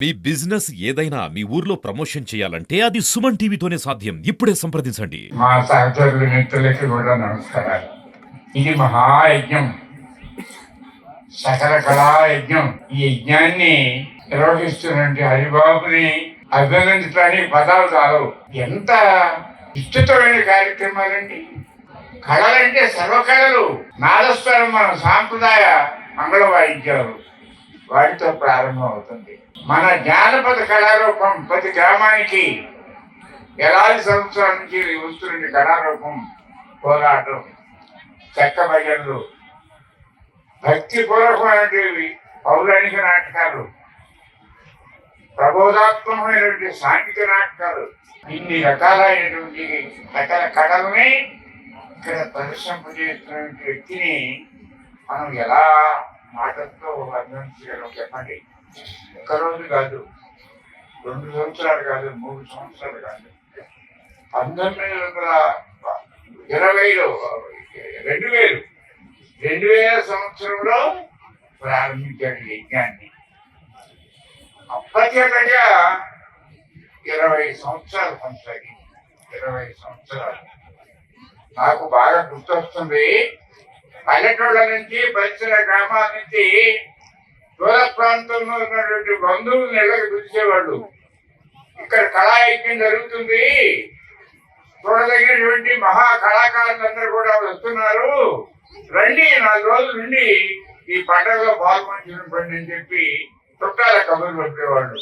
మీ business ఏదైనా మీ ఊర్లో promotion చేయాలంటే అది సుమన్ టీవీతోనే సాధ్యం. ఇప్పుడే సంప్రదించండి. మా సహచరులు మిత్రులకి కూడా నమస్కారాలు. ఇది మహాయజ్ఞం, సకల కళాయజ్ఞం. ఈ యజ్ఞాన్ని నిర్వహిస్తున్నటువంటి హరిబాబుని అభినందించడానికి పదాలు కాదు. ఎంత విస్తృతమైన కార్యక్రమాలండి. కళలంటే సర్వకళలు. నాదస్వరం మన సాంప్రదాయ మంగళ వాయిద్యాలు వాటితో ప్రారంభం అవుతుంది. మన జానపద కళారూపం ప్రతి గ్రామానికి ఏడాది సంవత్సరాల నుంచి వస్తున్న కళారూపం పోరాటం, చెక్క భజనలు, భక్తిపూర్వకమైనటువంటి పౌరాణిక నాటకాలు, ప్రబోధాత్మకమైనటువంటి సాంఘిక నాటకాలు, ఇన్ని రకాలైనటువంటి రకాల కళలని ఇక్కడ ప్రదర్శింపజేస్తున్నటువంటి వ్యక్తిని మనం ఎలా మాటలతో వర్ణించగలం చెప్పండి. ఒక్కరోజు కాదు, 2 సంవత్సరాలు కాదు, 3 సంవత్సరాలు కాదు, 2000 సంవత్సరంలో ప్రారంభించాడు యజ్ఞాన్ని. అప్పటికగా 20 సంవత్సరాలు కొనసాగింది. 20 సంవత్సరాలు నాకు బాగా గుర్తొస్తుంది. పల్లెటూళ్ళ నుంచి, పరిసర గ్రామాల నుంచి, దూర ప్రాంతంలో ఉన్నటువంటి బంధువులు నెలకు పిలిచేవాళ్ళు. ఇక్కడ కళాయజ్ఞం జరుగుతుంది, చూడదగినటువంటి మహా కళాకారులందరూ కూడా వస్తున్నారు, రండి 4 రోజుల నుండి ఈ పండుగలో పాల్గొంటున్నాం అని చెప్పి చుట్టాల కబుర్లు చెప్పేవాళ్ళు.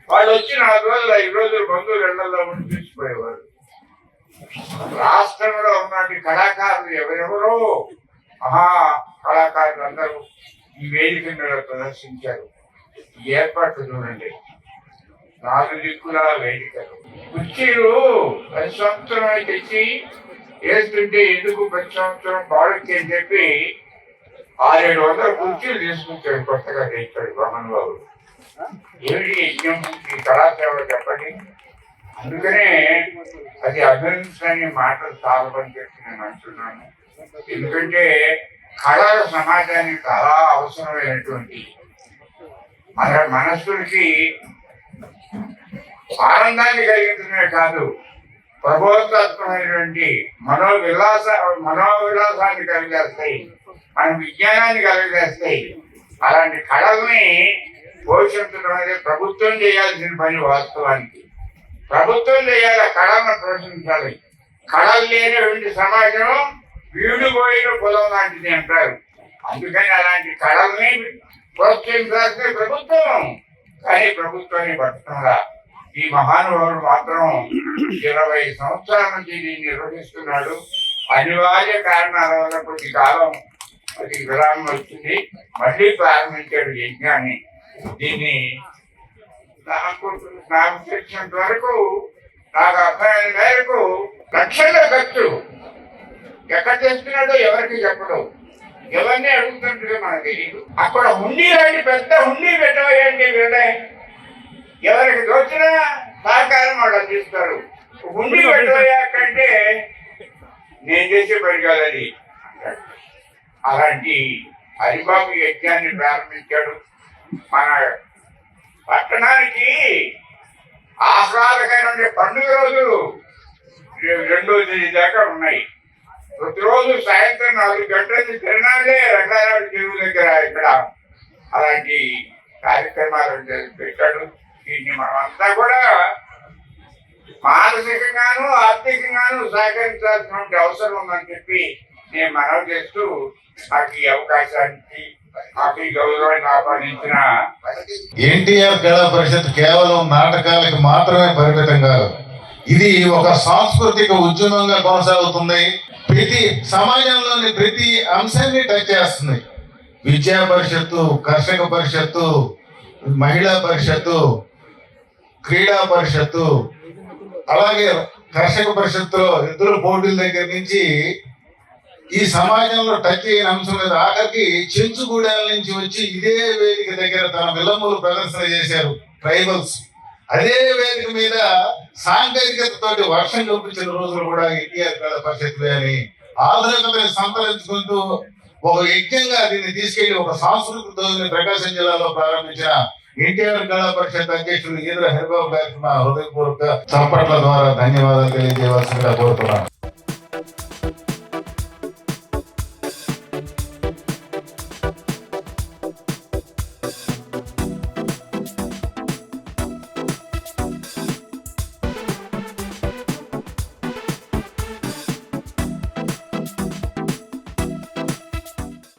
వాళ్ళు వచ్చి 4 రోజులు 5 రోజులు బంధువులు ఇళ్లలో ఉండి తీసుకుపోయేవారు. రాష్ట్రంలో ఉన్నటువంటి కళాకారులు ఎవరెవరో మహా కళాకారులు అందరూ ఈ వేదిక మీద ప్రదర్శించారు. ఈ ఏర్పాట్లు చూడండి, 4 దిక్కుల వేదికలు. కుర్చీలు ప్రతి సంవత్సరం తెచ్చి వేస్తుంటే ఎందుకు ప్రతి సంవత్సరం బాడుకి అని చెప్పి 600-700 కుర్చీలు తీసుకొచ్చాడు. కొత్తగా తెచ్చాడు బ్రహ్మణ్ బాబు. ఏమిటి యజ్ఞం, ఈ కళాసేవ చెప్పండి. అందుకనే అది అభినందించని మాటలు చాలవని చెప్పి నేను అంటున్నాను. ఎందుకంటే కళల సమాజానికి చాలా అవసరమైనటువంటి, మన మనస్సులకి ఆనందాన్ని కలిగించడమే కాదు, ప్రబోధాత్మకమైనటువంటి మనోవిలాసాన్ని కలిగేస్తాయి, మన విజ్ఞానాన్ని కలిగేస్తాయి. అలాంటి కళల్ని పోషించడం అనేది ప్రభుత్వం చేయాల్సిన పని. వాస్తవానికి ప్రభుత్వం చేయాలి, కళలను పోషించాలి. కళలు లేనటువంటి సమాజం వీడిపోయిన పొలం లాంటిది అంటారు. అందుకని అలాంటి కళల్ని ప్రోత్సహించాల్సిన ప్రభుత్వం. కానీ ప్రభుత్వాన్ని పట్టడంలా ఈ మహానుభావుడు మాత్రం 20 సంవత్సరాల నుంచి దీన్ని నిర్వహిస్తున్నాడు. అనివార్య కారణాల వల్ల కొద్ది కాలం అది విరామం వచ్చింది, మళ్ళీ ప్రారంభించాడు యజ్ఞాన్ని. దీన్ని నాకు తెలిసినంత వరకు, నాకు అర్థమైన మేరకు లక్షల ఖర్చు. ఎక్కడ చేస్తున్నాడో ఎవరికి చెప్పడు, ఎవరిని అడుగుతుంటే మనకు తెలియదు. అక్కడ హుండీ లాంటి పెద్ద హుండీ పెట్టవేయండి, ఎవరికి దోచిన సహకారం వాళ్ళు అందిస్తారు. హుండీ పెట్టవేయాకంటే నేను చేసే పని కాదని అంటాడు. అలాంటి హరిబాబు యజ్ఞాన్ని ప్రారంభించాడు. మన పట్టణానికి ఆహ్లాదకరమైన పండుగ రోజులు 2వ తేదీ దాకా ఉన్నాయి. ప్రతిరోజు సాయంత్రం 4 గంటల నుంచి తిరణాలే రంగారావు చెరువు దగ్గర ఇక్కడ అలాంటి కార్యక్రమాలు పెట్టాడు. దీన్ని మనమంతా కూడా మానసికంగాను ఆర్థికంగాను సహకరించాల్సినటువంటి అవసరం ఉందని చెప్పి నేను మనవి చేస్తూ నాకు ఈ అవకాశానికి గౌరవాన్ని ఆపాదించిన ఎన్టీఆర్ కళా పరిషత్ కేవలం నాటకాలకు మాత్రమే పరిమితం కాదు. ఇది ఒక సాంస్కృతిక ఉద్యమంగా కొనసాగుతుంది. ప్రతి సమాజంలోని ప్రతి అంశాన్ని టచ్ చేస్తుంది. విద్యా పరిషత్తు, కర్షక పరిషత్తు, మహిళా పరిషత్తు, క్రీడా పరిషత్తు, అలాగే కర్షక పరిషత్తులో ఇద్దరు పోటీల దగ్గర నుంచి ఈ సమాజంలో టచ్ అయిన అంశం మీద ఆఖరికి చెంచుగూడెల నుంచి వచ్చి ఇదే వేదిక దగ్గర తన విలమ్ములు ప్రదర్శన చేశారు ట్రైబల్స్. అదే వేదిక మీద సాంకేతికతతోటి వర్షం కల్పించిన రోజులు కూడా ఎన్టీఆర్ కళా పరిషత్తులే అని ఆధునికతని సంతరించుకుంటూ ఒక యజ్ఞంగా దీన్ని తీసుకెళ్లి ఒక సాంస్కృతిక ప్రకాశం జిల్లాలో ప్రారంభించిన ఎన్టీఆర్ కళా పరిషత్ అధ్యక్షులు ఈదుల హరిబాబు గారికి మా హృదయపూర్వక చప్పట్ల ద్వారా ధన్యవాదాలు తెలియజేయవలసిందిగా కోరుతున్నాను.